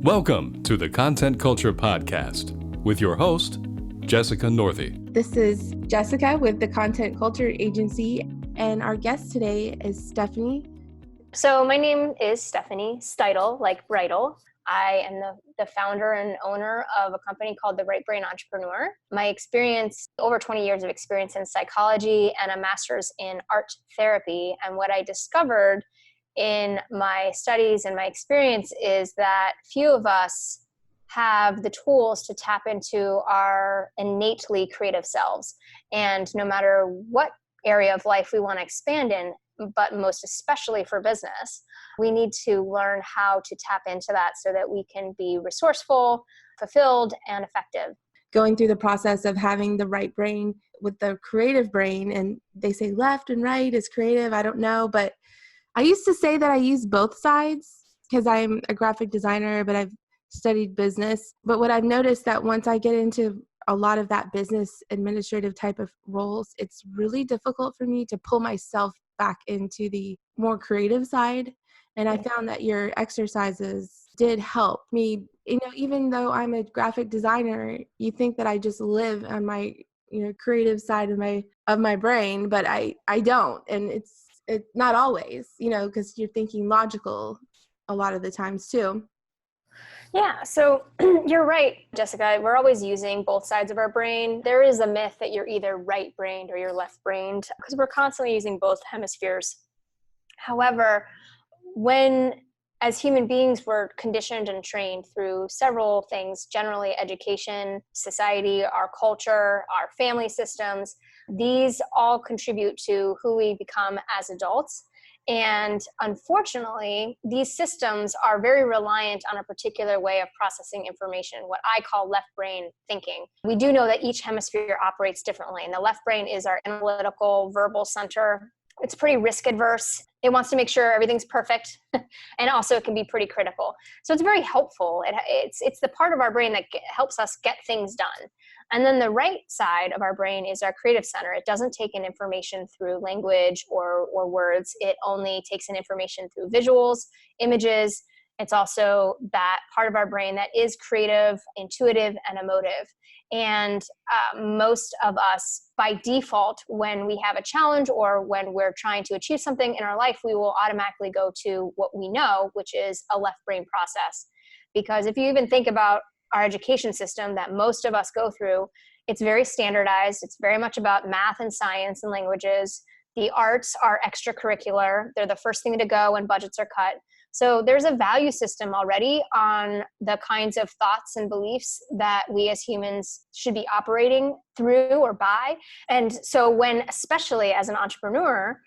Welcome to the Content Culture Podcast with your host, Jessica Northey. This is Jessica with the Content Culture Agency, and our guest today is Stephanie. So my name is Stephanie Staidle, like bridal. I am the founder and owner of a company called The Right Brain Entrepreneur. My experience, over 20 years of experience in psychology and a master's in art therapy. And what I discovered in my studies and my experience is that few of us have the tools to tap into our innately creative selves. And no matter what area of life we want to expand in, but most especially for business, we need to learn how to tap into that so that we can be resourceful, fulfilled, and effective. Going through the process of having the right brain with the creative brain, and they say left and right is creative. I don't know, but I used to say that I use both sides because I'm a graphic designer, but I've studied business. But what I've noticed that once I get into a lot of that business administrative type of roles, it's really difficult for me to pull myself back into the more creative side. And I found that your exercises did help me. Even though I'm a graphic designer, you think that I just live on my, creative side of my brain, but I don't. And it's not always, because you're thinking logical a lot of the times too. Yeah, so you're right, Jessica. We're always using both sides of our brain. There is a myth that you're either right-brained or you're left-brained because we're constantly using both hemispheres. However, as human beings, we're conditioned and trained through several things, generally education, society, our culture, our family systems. These all contribute to who we become as adults. And unfortunately, these systems are very reliant on a particular way of processing information, what I call left brain thinking. We do know that each hemisphere operates differently, and the left brain is our analytical, verbal center. It's pretty risk-averse. It wants to make sure everything's perfect, and also it can be pretty critical. So it's very helpful. It's the part of our brain that helps us get things done. And then the right side of our brain is our creative center. It doesn't take in information through language or words. It only takes in information through visuals, images. It's also that part of our brain that is creative, intuitive, and emotive. And most of us, by default, when we have a challenge or when we're trying to achieve something in our life, we will automatically go to what we know, which is a left brain process. Because if you even think about our education system that most of us go through, it's very standardized. It's very much about math and science and languages. The arts are extracurricular. They're the first thing to go when budgets are cut. So there's a value system already on the kinds of thoughts and beliefs that we as humans should be operating through or by. And so when, especially as an entrepreneur,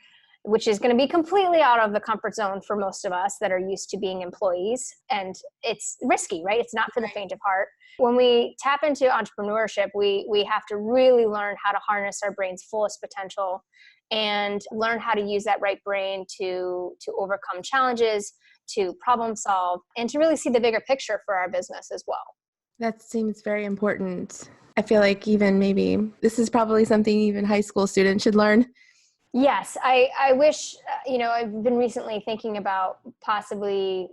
which is going to be completely out of the comfort zone for most of us that are used to being employees, and it's risky, right? It's not for the faint of heart. When we tap into entrepreneurship, we have to really learn how to harness our brain's fullest potential and learn how to use that right brain to overcome challenges, to problem solve, and to really see the bigger picture for our business as well. That seems very important. I feel like even maybe this is probably something even high school students should learn. Yes, I wish, I've been recently thinking about possibly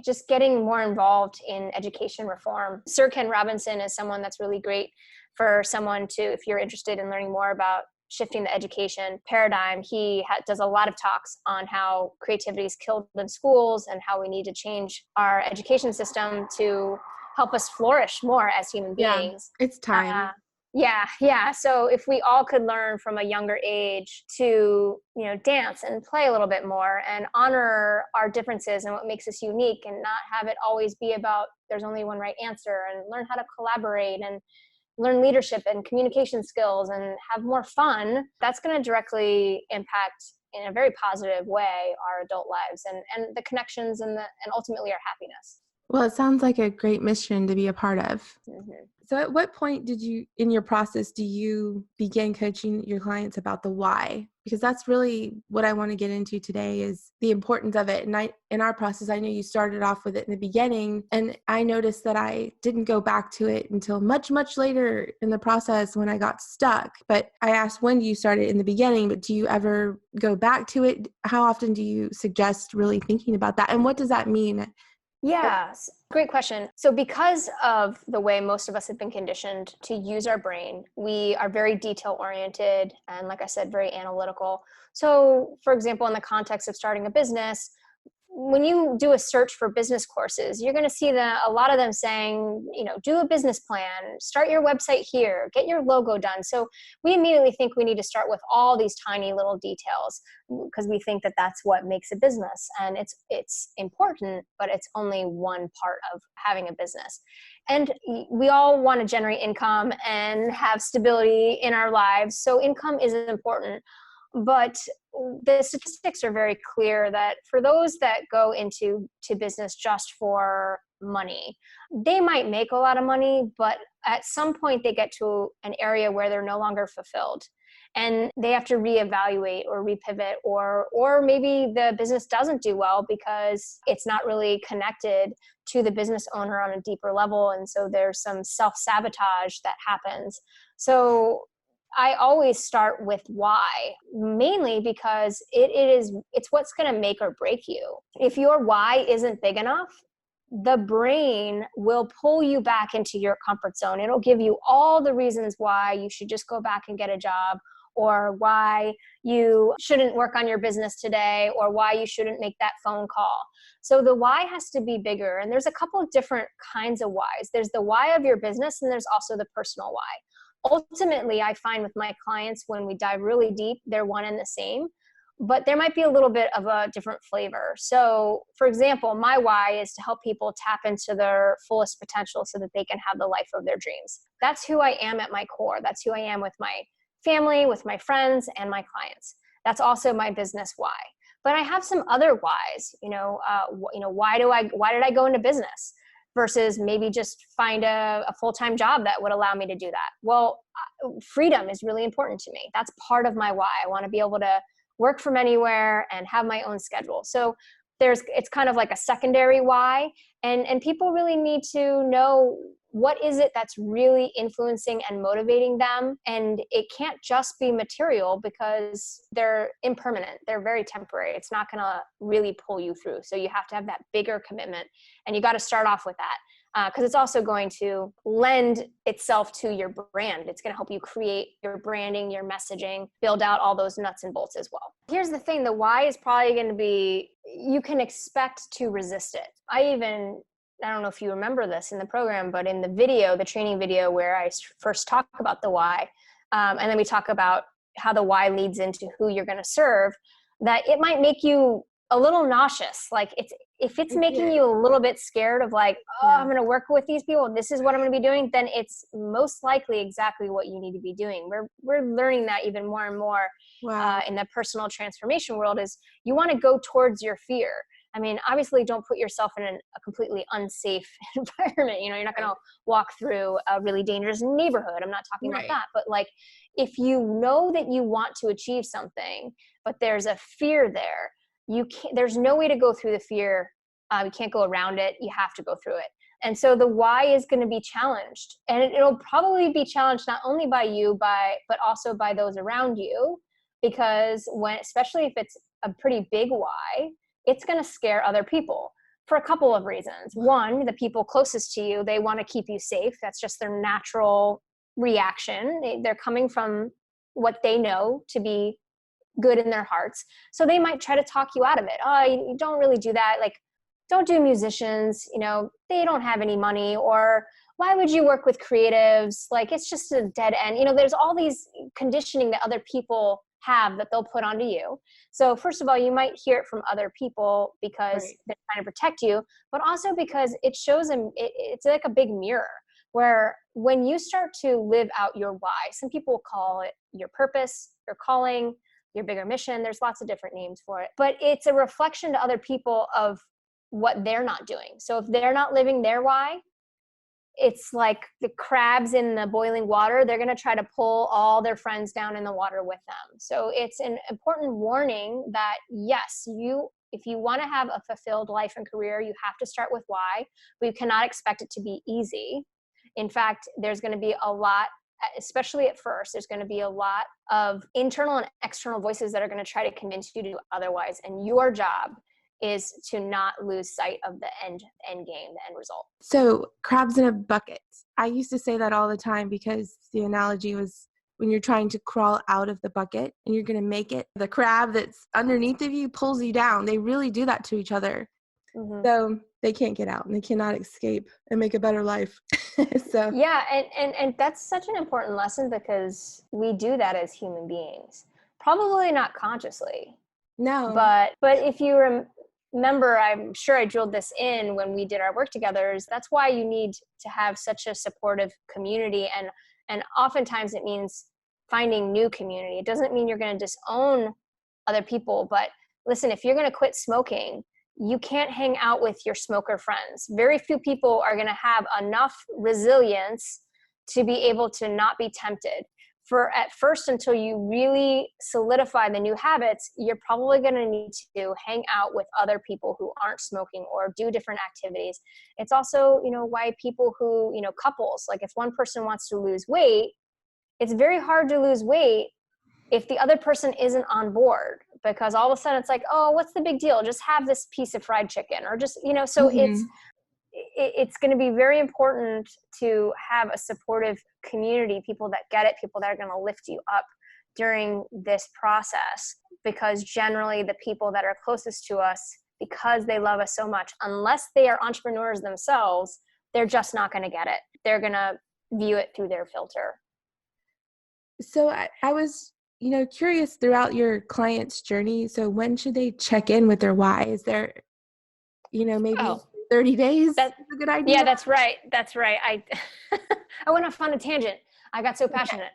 just getting more involved in education reform. Sir Ken Robinson is someone that's really great for someone to, if you're interested in learning more about shifting the education paradigm, he does a lot of talks on how creativity is killed in schools and how we need to change our education system to help us flourish more as human beings. Yeah, it's time. Yeah. So if we all could learn from a younger age to, dance and play a little bit more and honor our differences and what makes us unique and not have it always be about there's only one right answer, and learn how to collaborate and learn leadership and communication skills and have more fun, that's going to directly impact in a very positive way our adult lives and the connections and ultimately our happiness. Well, it sounds like a great mission to be a part of. Mm-hmm. So at what point in your process, do you begin coaching your clients about the why? Because that's really what I want to get into today is the importance of it. And in our process, I know you started off with it in the beginning, and I noticed that I didn't go back to it until much, much later in the process when I got stuck. But I asked, when do you start it in the beginning, but do you ever go back to it? How often do you suggest really thinking about that? And what does that mean? Yes, great question. So because of the way most of us have been conditioned to use our brain, we are very detail oriented and, like I said, very analytical. So for example, in the context of starting a business, when you do a search for business courses, you're going to see that a lot of them saying, do a business plan, start your website here, get your logo done. So we immediately think we need to start with all these tiny little details because we think that that's what makes a business. And it's important, but it's only one part of having a business. And we all want to generate income and have stability in our lives. So income is important. But the statistics are very clear that for those that go into business just for money, they might make a lot of money, but at some point they get to an area where they're no longer fulfilled and they have to reevaluate or repivot, or maybe the business doesn't do well because it's not really connected to the business owner on a deeper level. And so there's some self-sabotage that happens. So I always start with why, mainly because it's what's going to make or break you. If your why isn't big enough, the brain will pull you back into your comfort zone. It'll give you all the reasons why you should just go back and get a job, or why you shouldn't work on your business today, or why you shouldn't make that phone call. So the why has to be bigger. And there's a couple of different kinds of whys. There's the why of your business, and there's also the personal why. Ultimately, I find with my clients, when we dive really deep, they're one and the same, but there might be a little bit of a different flavor. So for example, my why is to help people tap into their fullest potential so that they can have the life of their dreams. That's who I am at my core. That's who I am with my family, with my friends, and my clients. That's also my business why. But I have some other whys. Why did I go into business? Versus maybe just find a full-time job that would allow me to do that. Well, freedom is really important to me. That's part of my why. I want to be able to work from anywhere and have my own schedule. So it's kind of like a secondary why. And people really need to know, what is it that's really influencing and motivating them? And it can't just be material, because they're impermanent. They're very temporary. It's not going to really pull you through. So you have to have that bigger commitment, and you got to start off with that, because it's also going to lend itself to your brand. It's going to help you create your branding, your messaging, build out all those nuts and bolts as well. Here's the thing. The why is probably going to be, you can expect to resist it. I don't know if you remember this in the program, but in the video, the training video where I first talk about the why, and then we talk about how the why leads into who you're going to serve, that it might make you a little nauseous. Like if it's making you a little bit scared of like, I'm going to work with these people, this is what I'm going to be doing, then it's most likely exactly what you need to be doing. We're learning that even more and more in the personal transformation world, is you want to go towards your fear. I mean, obviously don't put yourself in a completely unsafe environment. You're not going to walk through a really dangerous neighborhood. I'm not talking about that. But like, if you know that you want to achieve something, but there's a fear there, there's no way to go through the fear. You can't go around it. You have to go through it. And so the why is going to be challenged, and it'll probably be challenged not only by you, but also by those around you, because especially if it's a pretty big why, it's going to scare other people for a couple of reasons. One, the people closest to you, they want to keep you safe. That's just their natural reaction. They're coming from what they know to be good in their hearts. So they might try to talk you out of it. Oh, you don't really do that. Like, don't do musicians. They don't have any money. Or why would you work with creatives? Like, it's just a dead end. There's all these conditioning that other people have that they'll put onto you. So first of all, you might hear it from other people because they're trying to protect you, but also because it shows them, it's like a big mirror, where when you start to live out your why, some people call it your purpose, your calling, your bigger mission. There's lots of different names for it, but it's a reflection to other people of what they're not doing. So if they're not living their why, it's like the crabs in the boiling water. They're going to try to pull all their friends down in the water with them. So it's an important warning that yes, if you want to have a fulfilled life and career, you have to start with why, but you cannot expect it to be easy. In fact, there's going to be a lot, especially at first, there's going to be a lot of internal and external voices that are going to try to convince you to do otherwise. And your job is to not lose sight of the end game, the end result. So crabs in a bucket. I used to say that all the time because the analogy was when you're trying to crawl out of the bucket and you're going to make it, the crab that's underneath of you pulls you down. They really do that to each other. Mm-hmm. So they can't get out and they cannot escape and make a better life. So yeah, and that's such an important lesson because we do that as human beings. Probably not consciously. No. But if you remember, I'm sure I drilled this in when we did our work together, is that's why you need to have such a supportive community. And oftentimes it means finding new community. It doesn't mean you're going to disown other people, but listen, if you're going to quit smoking, you can't hang out with your smoker friends. Very few people are going to have enough resilience to be able to not be tempted. For at first, until you really solidify the new habits, you're probably going to need to hang out with other people who aren't smoking or do different activities. It's also, why people who, couples, like if one person wants to lose weight, it's very hard to lose weight if the other person isn't on board, because all of a sudden it's like, oh, what's the big deal? Just have this piece of fried chicken, or just, so mm-hmm. It's going to be very important to have a supportive community, people that get it, people that are going to lift you up during this process, because generally the people that are closest to us, because they love us so much, unless they are entrepreneurs themselves, they're just not going to get it. They're going to view it through their filter. So I was, curious throughout your client's journey. So when should they check in with their why? Is there, maybe 30 days? That's a good idea. Yeah, that's right. I went off on a tangent. I got so passionate.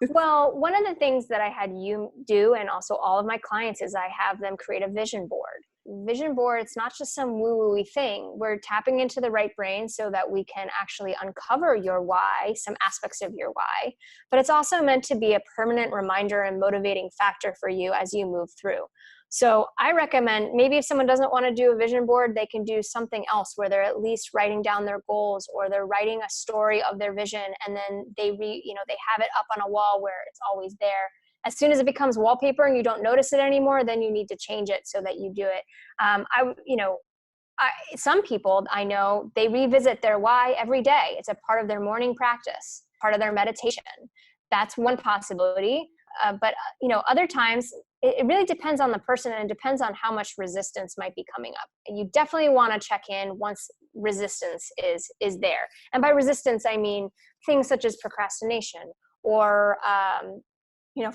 Well, one of the things that I had you do, and also all of my clients, is I have them create a vision board. Vision board, it's not just some woo-woo-y thing. We're tapping into the right brain so that we can actually uncover your why, some aspects of your why, but it's also meant to be a permanent reminder and motivating factor for you as you move through. So I recommend, maybe if someone doesn't want to do a vision board, they can do something else where they're at least writing down their goals, or they're writing a story of their vision, and then they have it up on a wall where it's always there. As soon as it becomes wallpaper and you don't notice it anymore, then you need to change it so that you do it. Some people I know, they revisit their why every day. It's a part of their morning practice, part of their meditation. That's one possibility. But other times it really depends on the person, and it depends on how much resistance might be coming up. And you definitely want to check in once resistance is there. And by resistance, I mean things such as procrastination, or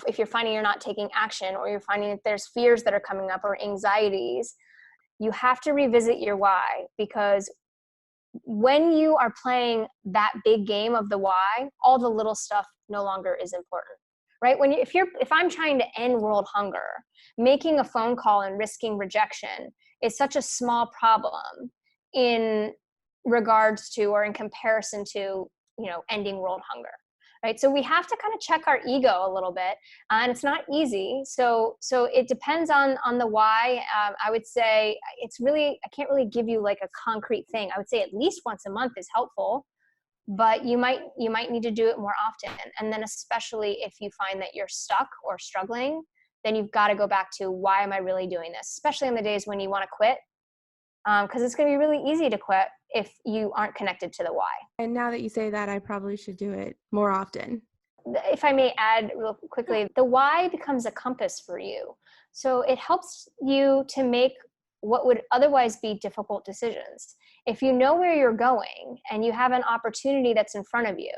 if you're finding you're not taking action, or you're finding that there's fears that are coming up, or anxieties, you have to revisit your why, because when you are playing that big game of the why, all the little stuff no longer is important, right? If I'm trying to end world hunger, making a phone call and risking rejection is such a small problem in regards to, or in comparison to, ending world hunger. Right. So we have to kind of check our ego a little bit, and it's not easy. So it depends on the why. I would say I can't really give you like a concrete thing. I would say at least once a month is helpful, but you might need to do it more often. And then especially if you find that you're stuck or struggling, then you've got to go back to, why am I really doing this? Especially in the days when you want to quit, because it's going to be really easy to quit if you aren't connected to the why. And now that you say that, I probably should do it more often. If I may add real quickly, the why becomes a compass for you. So it helps you to make what would otherwise be difficult decisions. If you know where you're going and you have an opportunity that's in front of you,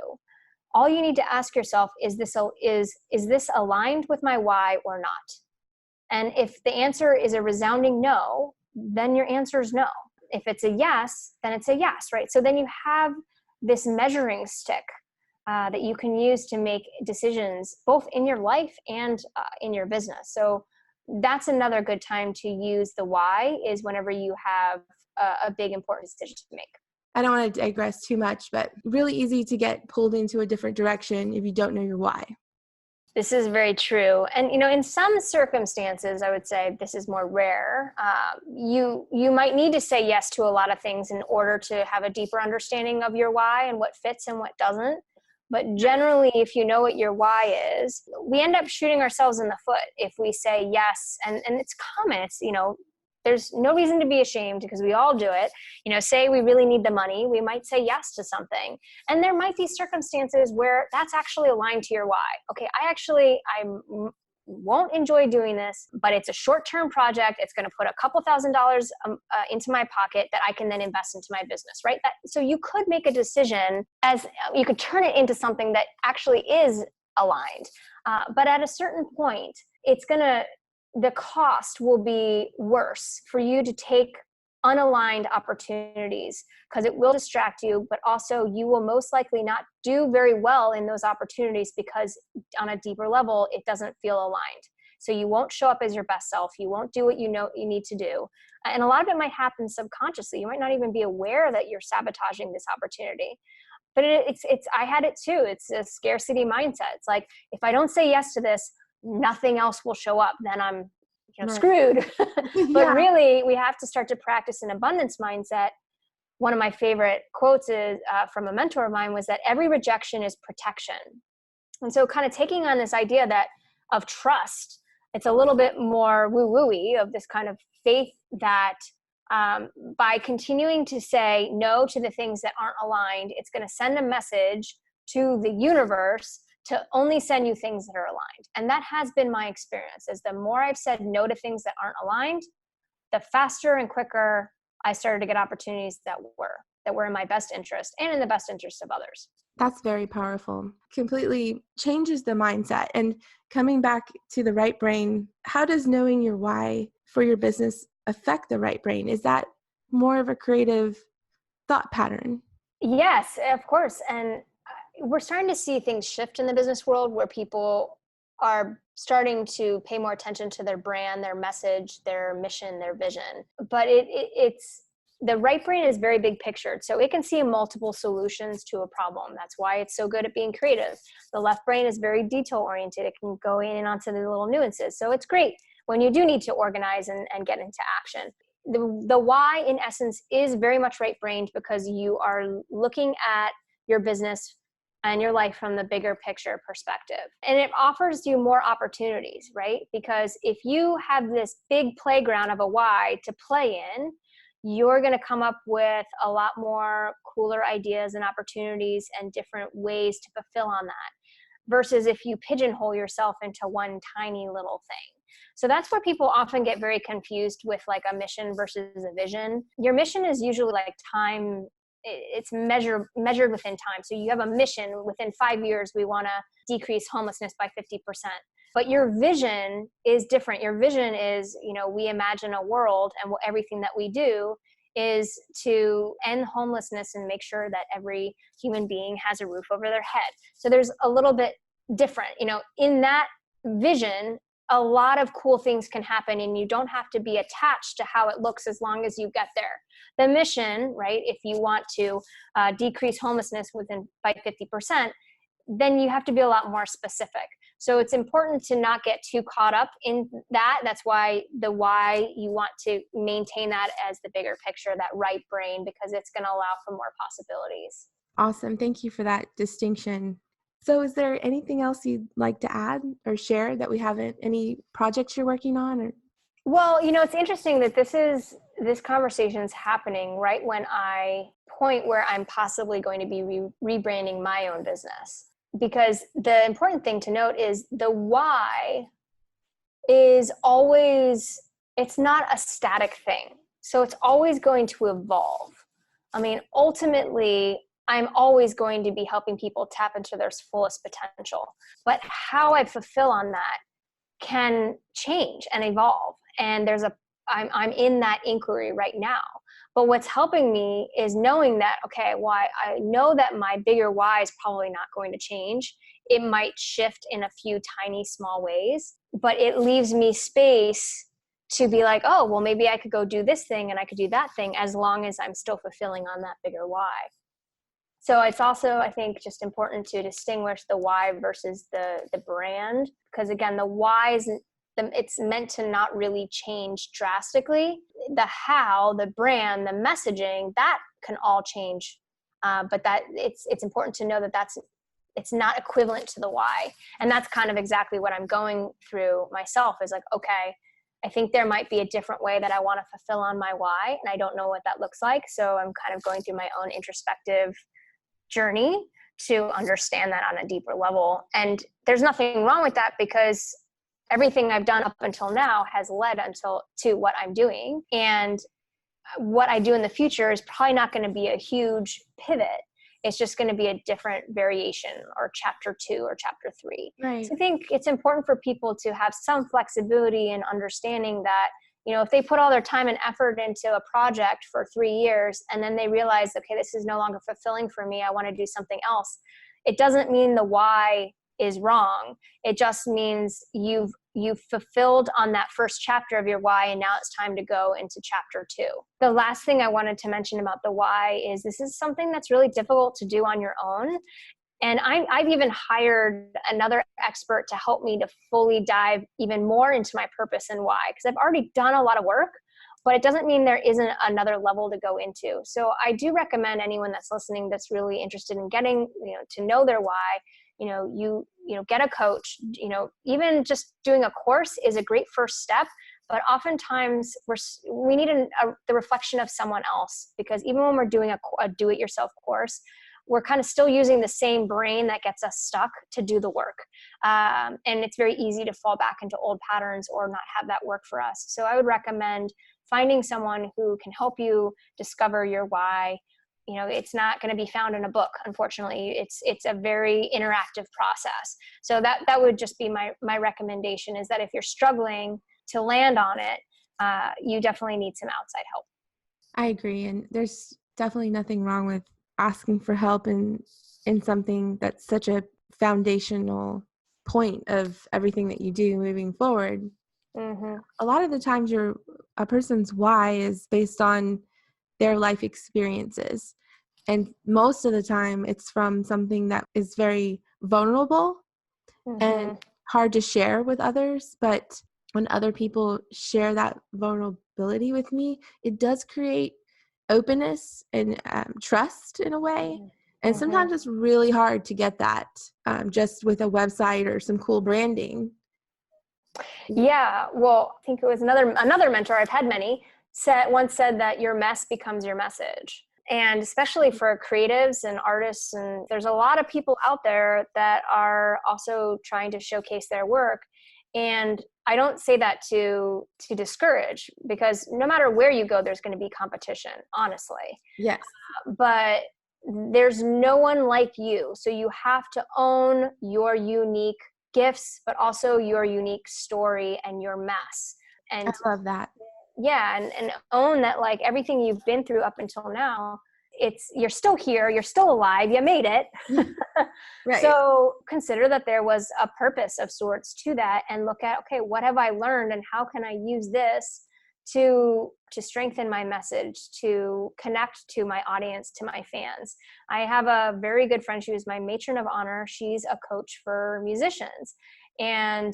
all you need to ask yourself is this aligned with my why or not? And if the answer is a resounding no, then your answer is no. If it's a yes, then it's a yes, right? So then you have this measuring stick that you can use to make decisions both in your life and in your business. So that's another good time to use the why, is whenever you have a big important decision to make. I don't want to digress too much, but really easy to get pulled into a different direction if you don't know your why. This is very true. And, in some circumstances, I would say this is more rare. You might need to say yes to a lot of things in order to have a deeper understanding of your why and what fits and what doesn't. But generally, if you know what your why is, we end up shooting ourselves in the foot if we say yes. And it's common. It's, There's no reason to be ashamed because we all do it. Say we really need the money, we might say yes to something. And there might be circumstances where that's actually aligned to your why. Okay, I won't enjoy doing this, but it's a short-term project. It's going to put a couple $1,000s into my pocket that I can then invest into my business, right? So you could make a decision you could turn it into something that actually is aligned. But at a certain point, the cost will be worse for you to take unaligned opportunities because it will distract you, but also you will most likely not do very well in those opportunities because on a deeper level, it doesn't feel aligned. So you won't show up as your best self. You won't do what you know you need to do. And a lot of it might happen subconsciously. You might not even be aware that you're sabotaging this opportunity. But I had it too. It's a scarcity mindset. It's like, if I don't say yes to this, nothing else will show up. Then I'm screwed. But really, we have to start to practice an abundance mindset. One of my favorite quotes is from a mentor of mine was that every rejection is protection. And so kind of taking on this idea of trust, it's a little bit more woo-woo-y, of this kind of faith that by continuing to say no to the things that aren't aligned, it's going to send a message to the universe to only send you things that are aligned. And that has been my experience, is the more I've said no to things that aren't aligned, the faster and quicker I started to get opportunities that were in my best interest and in the best interest of others. That's very powerful. Completely changes the mindset. And coming back to the right brain, how does knowing your why for your business affect the right brain? Is that more of a creative thought pattern? Yes, of course. And we're starting to see things shift in the business world where people are starting to pay more attention to their brand, their message, their mission, their vision. But it's the right brain is very big pictured. So it can see multiple solutions to a problem. That's why it's so good at being creative. The left brain is very detail oriented. It can go in and onto the little nuances. So it's great when you do need to organize and get into action. The why, in essence, is very much right brained because you are looking at your business and your life from the bigger picture perspective. And it offers you more opportunities, right? Because if you have this big playground of a why to play in, you're going to come up with a lot more cooler ideas and opportunities and different ways to fulfill on that, versus if you pigeonhole yourself into one tiny little thing. So that's where people often get very confused with like a mission versus a vision. Your mission is usually like time. It's measured within time. So you have a mission within 5 years, we want to decrease homelessness by 50%. But your vision is different. Your vision is, we imagine a world and everything that we do is to end homelessness and make sure that every human being has a roof over their head. So there's a little bit different, in that vision, a lot of cool things can happen and you don't have to be attached to how it looks as long as you get there. The mission, right, if you want to decrease homelessness by 50%, then you have to be a lot more specific. So it's important to not get too caught up in that. That's why you want to maintain that as the bigger picture, that right brain, because it's going to allow for more possibilities. Awesome. Thank you for that distinction. So is there anything else you'd like to add or share that we haven't, any projects you're working on? Or? Well, it's interesting that this conversation is happening right when I point where I'm possibly going to be rebranding my own business. Because the important thing to note is the why is always, it's not a static thing. So it's always going to evolve. I mean, ultimately, I'm always going to be helping people tap into their fullest potential. But how I fulfill on that can change and evolve. And I'm in that inquiry right now. But what's helping me is knowing that, okay, I know that my bigger why is probably not going to change. It might shift in a few tiny, small ways, but it leaves me space to be like, oh, well, maybe I could go do this thing and I could do that thing as long as I'm still fulfilling on that bigger why. So it's also, I think, just important to distinguish the why versus the brand, because again, the why it's meant to not really change drastically. The how, the brand, the messaging, that can all change. But that it's important to know that it's not equivalent to the why. And that's kind of exactly what I'm going through myself, is like, okay, I think there might be a different way that I want to fulfill on my why, and I don't know what that looks like. So I'm kind of going through my own introspective journey to understand that on a deeper level. And there's nothing wrong with that, because everything I've done up until now has led to what I'm doing. And what I do in the future is probably not going to be a huge pivot. It's just going to be a different variation, or chapter 2 or chapter 3. Right. So I think it's important for people to have some flexibility and understanding that, if they put all their time and effort into a project for 3 years and then they realize, okay, this is no longer fulfilling for me, I want to do something else. It doesn't mean the why is wrong. It just means you've fulfilled on that first chapter of your why, and now it's time to go into chapter 2. The last thing I wanted to mention about the why is this is something that's really difficult to do on your own. And I've even hired another expert to help me to fully dive even more into my purpose and why, because I've already done a lot of work, but it doesn't mean there isn't another level to go into. So I do recommend anyone that's listening that's really interested in getting, to know their why, you get a coach. Even just doing a course is a great first step, but oftentimes we need the reflection of someone else, because even when we're doing a do-it-yourself course, we're kind of still using the same brain that gets us stuck to do the work. And it's very easy to fall back into old patterns or not have that work for us. So I would recommend finding someone who can help you discover your why. It's not going to be found in a book, unfortunately. It's a very interactive process. So that would just be my recommendation, is that if you're struggling to land on it, you definitely need some outside help. I agree. And there's definitely nothing wrong with asking for help in something that's such a foundational point of everything that you do moving forward. Mm-hmm. A lot of the times a person's why is based on their life experiences. And most of the time it's from something that is very vulnerable and hard to share with others. But when other people share that vulnerability with me, it does create openness and trust in a way. And sometimes it's really hard to get that just with a website or some cool branding. Yeah, well, I think it was another mentor, I've had many, once said that your mess becomes your message. And especially for creatives and artists, and there's a lot of people out there that are also trying to showcase their work. And I don't say that to discourage, because no matter where you go, there's going to be competition, honestly. Yes. But there's no one like you. So you have to own your unique gifts, but also your unique story and your mess. And I love that. Yeah. And own that, like, everything you've been through up until now, you're still here, you're still alive, you made it. Right. So consider that there was a purpose of sorts to that, and look at, okay, what have I learned and how can I use this to strengthen my message, to connect to my audience, to my fans. I have a very good friend. She was my matron of honor. She's a coach for musicians, and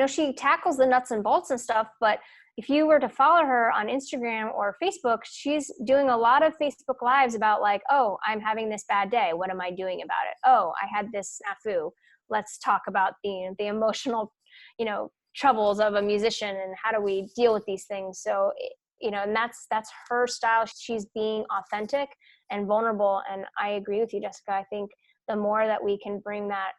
she tackles the nuts and bolts and stuff, but if you were to follow her on Instagram or Facebook, she's doing a lot of Facebook Lives about, like, oh, I'm having this bad day. What am I doing about it? Oh, I had this snafu. Let's talk about the emotional, troubles of a musician, and how do we deal with these things. So, and that's her style. She's being authentic and vulnerable. And I agree with you, Jessica. I think the more that we can bring that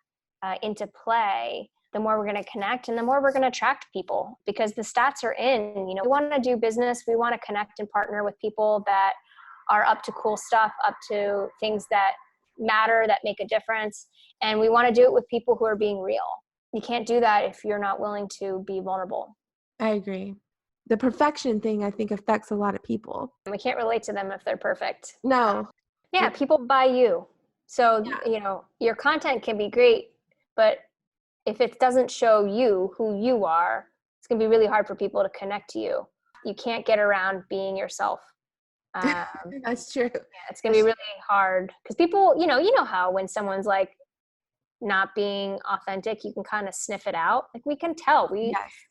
into play, the more we're going to connect, and the more we're going to attract people, because the stats are in. We want to do business. We want to connect and partner with people that are up to cool stuff, up to things that matter, that make a difference. And we want to do it with people who are being real. You can't do that if you're not willing to be vulnerable. I agree. The perfection thing, I think, affects a lot of people. And we can't relate to them if they're perfect. No. Yeah, people buy you. So, your content can be great, but if it doesn't show you who you are, it's going to be really hard for people to connect to you. You can't get around being yourself. That's true. Yeah, it's going to be really hard, because people, you know how when someone's like not being authentic, you can kind of sniff it out. Like, we can tell.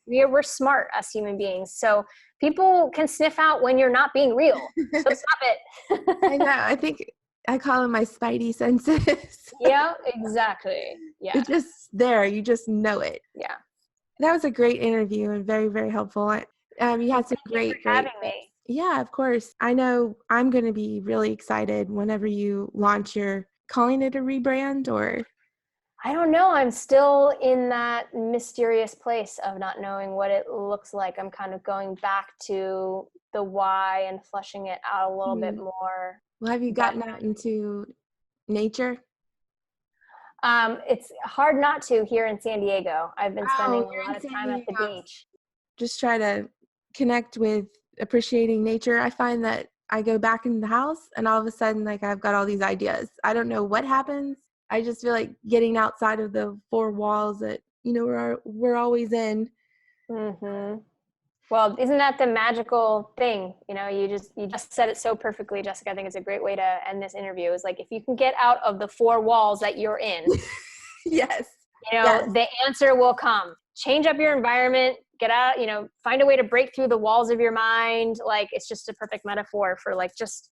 We're smart, us human beings. So people can sniff out when you're not being real. So stop it. I know. I think I call them my spidey senses. Yeah, exactly. Yeah. It's just there. You just know it. Yeah. That was a great interview and very, very helpful. You had some great having tips. me. Yeah, of course. I know I'm going to be really excited whenever you launch your, calling it a rebrand or? I don't know. I'm still in that mysterious place of not knowing what it looks like. I'm kind of going back to the why and fleshing it out a little bit more. Well, have you gotten out into nature? It's hard not to here in San Diego. I've been spending a You're lot in of San time at the Diego. beach. Just try to connect with appreciating nature. I find that I go back in the house and all of a sudden, like, I've got all these ideas. I don't know what happens. I just feel like getting outside of the four walls that, we're always in. Mm-hmm. Well, isn't that the magical thing? You just said it so perfectly, Jessica. I think it's a great way to end this interview. Is like, if you can get out of the four walls that you're in, Yes. Yes. the answer will come. Change up your environment, get out, find a way to break through the walls of your mind. Like, it's just a perfect metaphor for like, just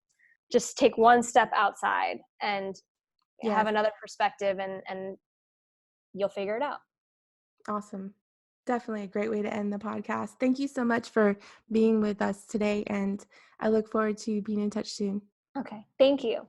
take one step outside and have another perspective and you'll figure it out. Awesome. Definitely a great way to end the podcast. Thank you so much for being with us today, and I look forward to being in touch soon. Okay. Thank you.